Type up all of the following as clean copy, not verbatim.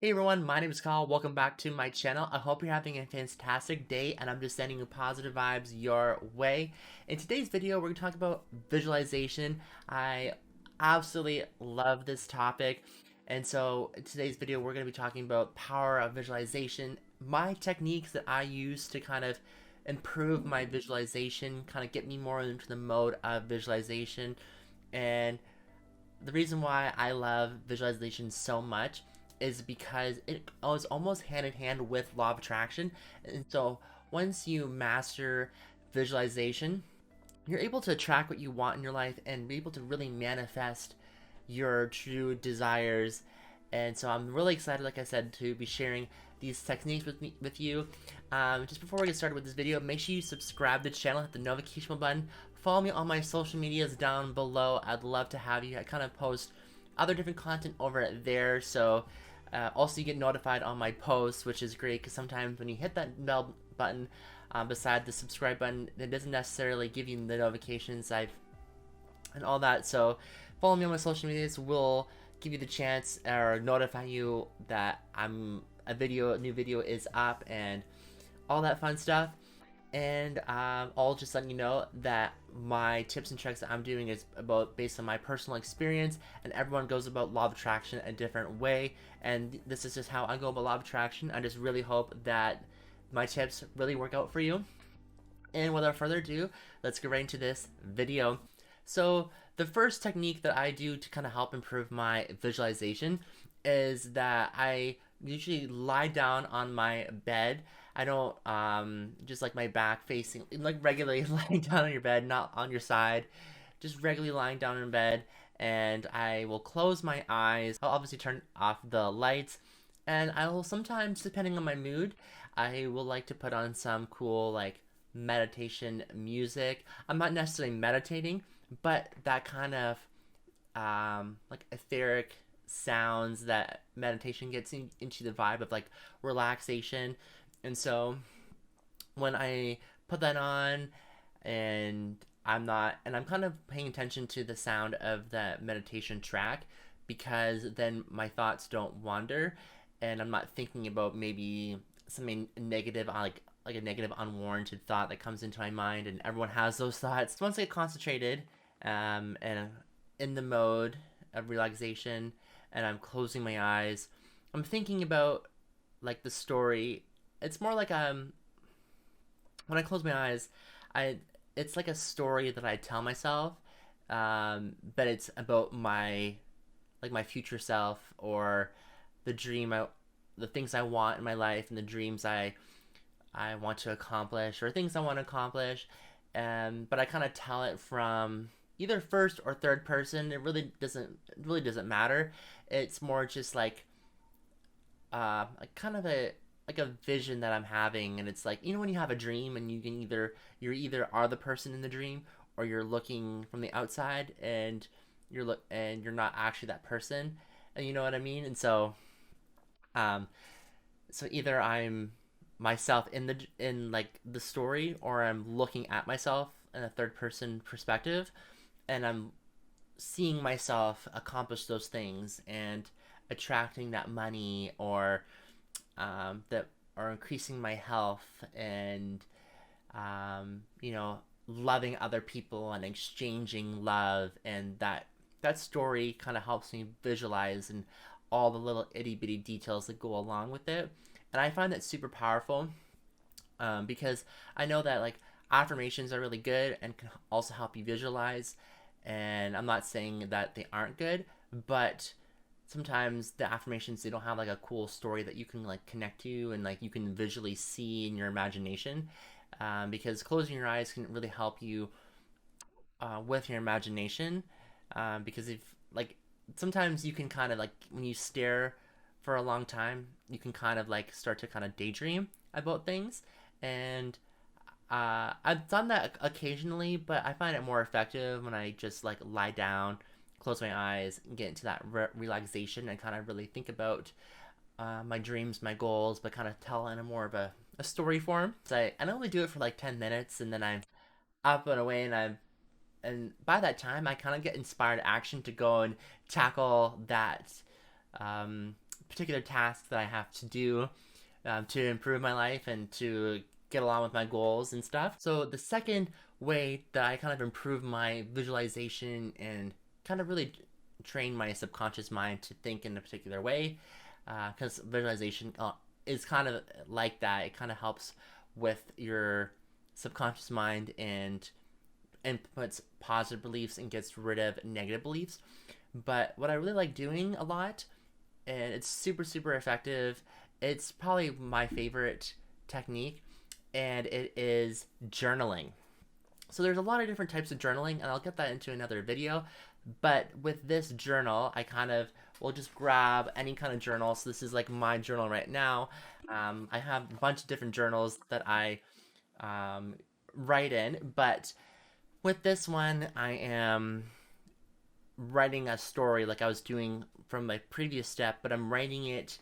Hey everyone, my name is Kyle. Welcome back to my channel. I hope you're having a fantastic day and I'm just sending you positive vibes your way. In today's video, we're going to talk about visualization. I absolutely love this topic. And so in today's video, we're going to be talking about power of visualization, my techniques that I use to kind of improve my visualization, kind of get me more into the mode of visualization. And the reason why I love visualization so much is because it goes almost hand in hand with law of attraction. And so once you master visualization, you're able to attract what you want in your life and be able to really manifest your true desires. And so I'm really excited, like I said, to be sharing these techniques with you. Just before we get started with this video, make sure you subscribe to the channel, hit the notification button, follow me on my social medias down below. I'd love to have you. I kind of post other different content over there, so also you get notified on my posts, which is great because sometimes when you hit that bell button beside the subscribe button, it doesn't necessarily give you the notifications and all that. So follow me on my social medias will give you the chance or notify you that a new video is up and all that fun stuff. And I'll just letting you know that my tips and tricks that I'm doing is about based on my personal experience, and everyone goes about law of attraction a different way. And this is just how I go about law of attraction. I just really hope that my tips really work out for you. And without further ado, let's get right into this video. So the first technique that I do to kind of help improve my visualization is that I usually lie down on my bed. I don't just like my back facing, like regularly lying down on your bed, not on your side, just regularly lying down in bed. And I will close my eyes. I'll obviously turn off the lights, and I will sometimes, depending on my mood, I will like to put on some cool like meditation music. I'm not necessarily meditating, but that kind of like etheric sounds that meditation gets into the vibe of like relaxation. And so when I put that on and I'm kind of paying attention to the sound of the meditation track, because then my thoughts don't wander and I'm not thinking about maybe something negative, like a negative unwarranted thought that comes into my mind. And everyone has those thoughts. So once I get concentrated and in the mode of relaxation and I'm closing my eyes, I'm thinking about like the story. It's more like when I close my eyes, I it's like a story that I tell myself, but it's about my future self, or the dream the things I want in my life and the dreams I want to accomplish, or things I want to accomplish. But I kind of tell it from either first or third person. It really doesn't matter. It's more just like kind of a vision that I'm having. And it's like, when you have a dream and you're either are the person in the dream, or you're looking from the outside and you're not actually that person, and you know what I mean. And so um either I'm myself in like the story, or I'm looking at myself in a third person perspective, and I'm seeing myself accomplish those things and attracting that money, or that are increasing my health, and loving other people and exchanging love. And that story kind of helps me visualize, and all the little itty bitty details that go along with it. And I find that super powerful, because I know that like affirmations are really good and can also help you visualize. And I'm not saying that they aren't good, but sometimes the affirmations, they don't have like a cool story that you can like connect to and like you can visually see in your imagination. Because closing your eyes can really help you with your imagination. Because if like sometimes you can kind of like, when you stare for a long time, you can kind of like start to kind of daydream about things. And I've done that occasionally, but I find it more effective when I just like lie down, close my eyes, and get into that relaxation and kind of really think about my dreams, my goals, but kind of tell in a more of a story form. So I only do it for like 10 minutes, and then I'm up and away, and by that time I kind of get inspired action to go and tackle that particular tasks that I have to do to improve my life and to get along with my goals and stuff. So the second way that I kind of improve my visualization and kind of really train my subconscious mind to think in a particular way, because visualization is kind of like that. It kind of helps with your subconscious mind and inputs positive beliefs and gets rid of negative beliefs. But what I really like doing a lot, and it's super, super effective, it's probably my favorite technique, and it is journaling. So there's a lot of different types of journaling, and I'll get that into another video. But with this journal, I kind of will just grab any kind of journal. So this is like my journal right now. I have a bunch of different journals that I write in, but with this one, I am writing a story like I was doing from my previous step, but I'm writing it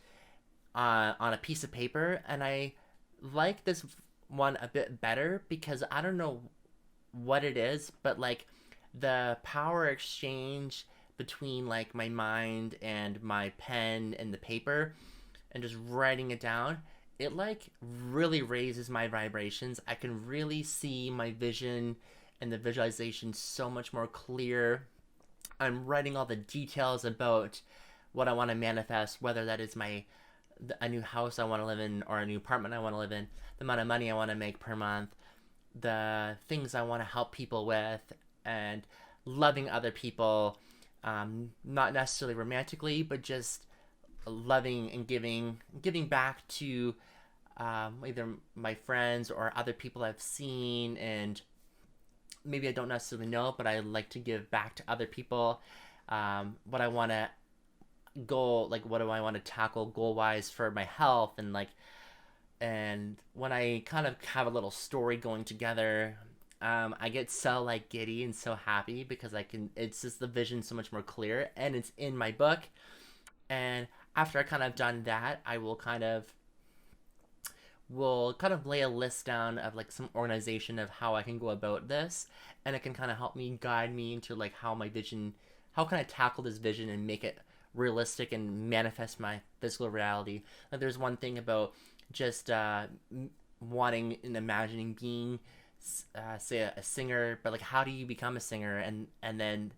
on a piece of paper, and I like this one a bit better because I don't know what it is, but like the power exchange between like my mind and my pen and the paper and just writing it down, it like really raises my vibrations. I can really see my vision and the visualization so much more clear. I'm writing all the details about what I want to manifest, whether that is a new house I want to live in or a new apartment I want to live in, the amount of money I want to make per month, the things I want to help people with, and loving other people, not necessarily romantically, but just loving and giving back to either my friends or other people I've seen, and maybe I don't necessarily know, but I like to give back to other people. What I want to what do I want to tackle goal wise for my health, and when I kind of have a little story going together, I get so like giddy and so happy because it's just the vision so much more clear, and it's in my book. And after I kind of done that, I will kind of lay a list down of like some organization of how I can go about this, and it can kind of help me guide me into like how can I tackle this vision and make it realistic and manifest my physical reality. Like there's one thing about just wanting and imagining being say a singer, but like how do you become a singer, and then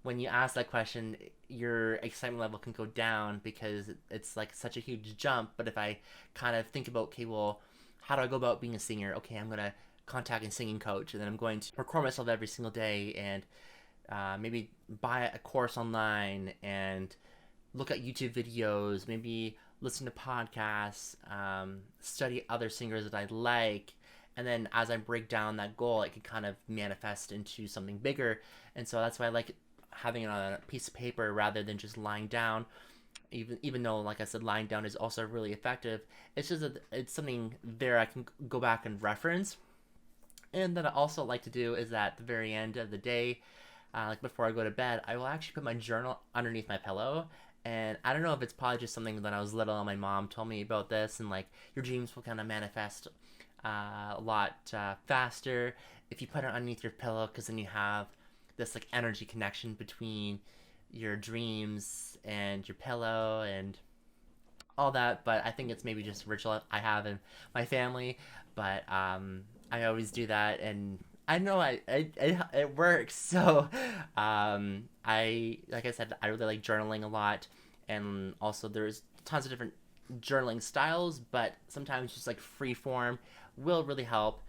when you ask that question, your excitement level can go down because it's like such a huge jump. But if I kind of think about, okay, well, how do I go about being a singer? Okay, I'm going to contact a singing coach, and then I'm going to record myself every single day, and maybe buy a course online and look at YouTube videos, maybe listen to podcasts, study other singers that I like. And then as I break down that goal, it can kind of manifest into something bigger. And so that's why I like having it on a piece of paper rather than just lying down. Even though, like I said, lying down is also really effective. It's just that it's something there I can go back and reference. And that I also like to do is at the very end of the day, like before I go to bed, I will actually put my journal underneath my pillow. And I don't know if it's probably just something that I was little and my mom told me about this, and like your dreams will kind of manifest a lot faster if you put it underneath your pillow, because then you have this like energy connection between your dreams and your pillow and all that. But I think it's maybe just a ritual I have in my family, but I always do that, and I know it works. So I like I said, I really like journaling a lot, and also there's tons of different journaling styles, but sometimes just like free form will really help.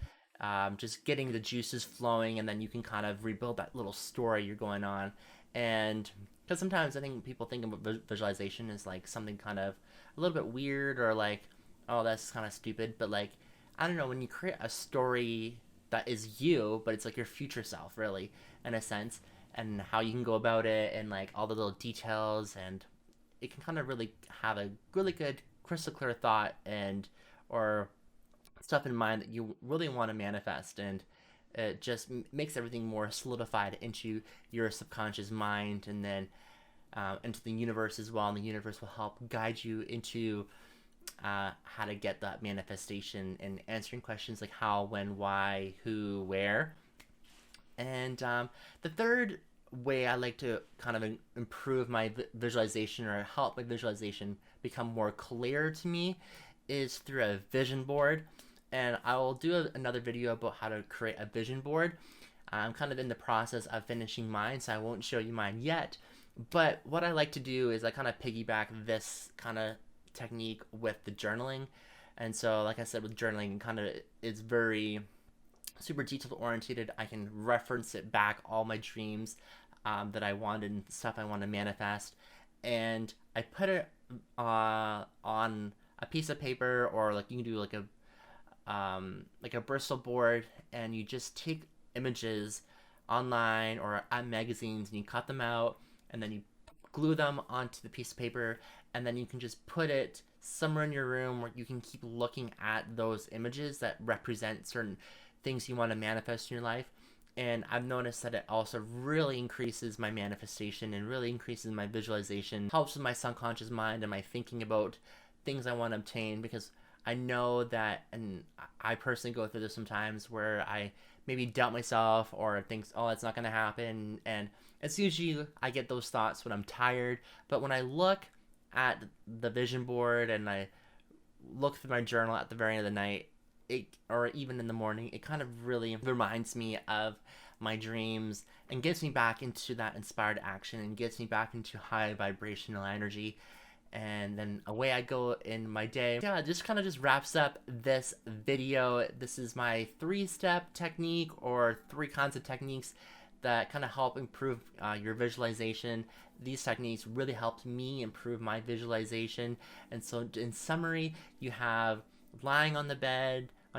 Just getting the juices flowing, and then you can kind of rebuild that little story you're going on. And because sometimes I think people think of visualization as like something kind of a little bit weird, or like, oh, that's kind of stupid. But like, I don't know, when you create a story that is you, but it's like your future self, really, in a sense, and how you can go about it, and like all the little details, and it can kind of really have a really good crystal clear thought or stuff in mind that you really want to manifest, and it just makes everything more solidified into your subconscious mind, and then into the universe as well, and the universe will help guide you into how to get that manifestation, and answering questions like how, when, why, who, where. And the third way I like to kind of improve my visualization or help my visualization become more clear to me is through a vision board. And I will do another video about how to create a vision board. I'm kind of in the process of finishing mine, so I won't show you mine yet. But what I like to do is I kind of piggyback this kind of technique with the journaling. And so, like I said, with journaling, kind of it's very super detail oriented. I can reference it back, all my dreams that I wanted and stuff I want to manifest, and I put it on a piece of paper, or like you can do like a Bristol board, and you just take images online or at magazines and you cut them out and then you glue them onto the piece of paper, and then you can just put it somewhere in your room where you can keep looking at those images that represent certain things you want to manifest in your life. And I've noticed that it also really increases my manifestation and really increases my visualization, helps with my subconscious mind and my thinking about things I want to obtain, because I know that, and I personally go through this sometimes where I maybe doubt myself or think, oh, it's not going to happen. And it's usually, I get those thoughts when I'm tired. But when I look at the vision board and I look through my journal at the very end of the night, or even in the morning, it kind of really reminds me of my dreams and gets me back into that inspired action and gets me back into high vibrational energy. And then away I go in my day. Yeah, just kind of just wraps up this video. This is my 3-step technique, or 3 kinds of techniques that kind of help improve your visualization. These techniques really helped me improve my visualization. And so in summary, you have lying on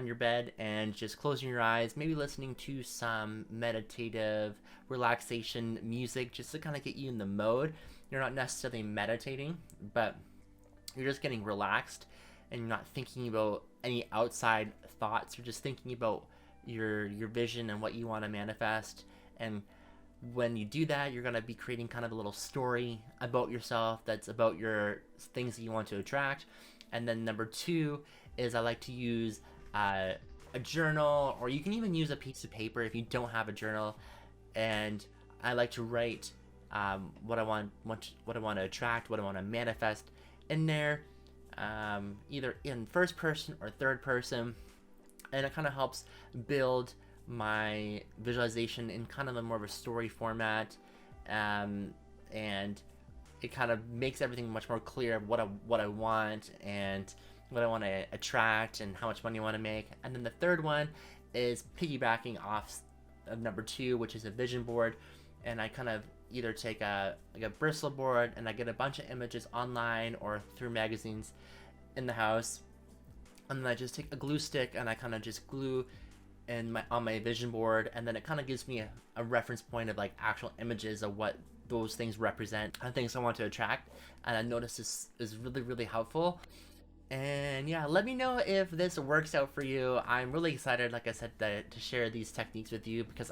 your bed and just closing your eyes, maybe listening to some meditative relaxation music just to kind of get you in the mode. You're not necessarily meditating, but you're just getting relaxed and you're not thinking about any outside thoughts. You're just thinking about your vision and what you want to manifest. And when you do that, you're going to be creating kind of a little story about yourself that's about your things that you want to attract. And then number 2 is I like to use a journal, or you can even use a piece of paper if you don't have a journal. And I like to write what I want to attract, what I want to manifest in there, either in first person or third person, and it kind of helps build my visualization in kind of a more of a story format, and it kind of makes everything much more clear of what I want and what I want to attract and how much money I want to make. And then the third one is piggybacking off of number 2, which is a vision board, and I kind of either take a Bristol board and I get a bunch of images online or through magazines in the house, and then I just take a glue stick and I kind of just glue on my vision board, and then it kind of gives me a reference point of like actual images of what those things represent and things I want to attract. And I noticed this is really, really helpful. And yeah, let me know if this works out for you. I'm really excited, like I said, to share these techniques with you, because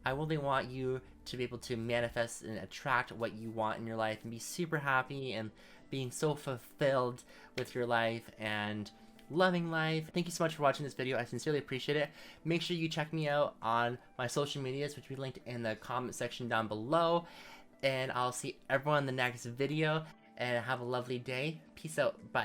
I really want you to be able to manifest and attract what you want in your life and be super happy and being so fulfilled with your life and loving life. Thank you so much for watching this video. I sincerely appreciate it. Make sure you check me out on my social medias, which we linked in the comment section down below. And I'll see everyone in the next video, and have a lovely day. Peace out. Bye.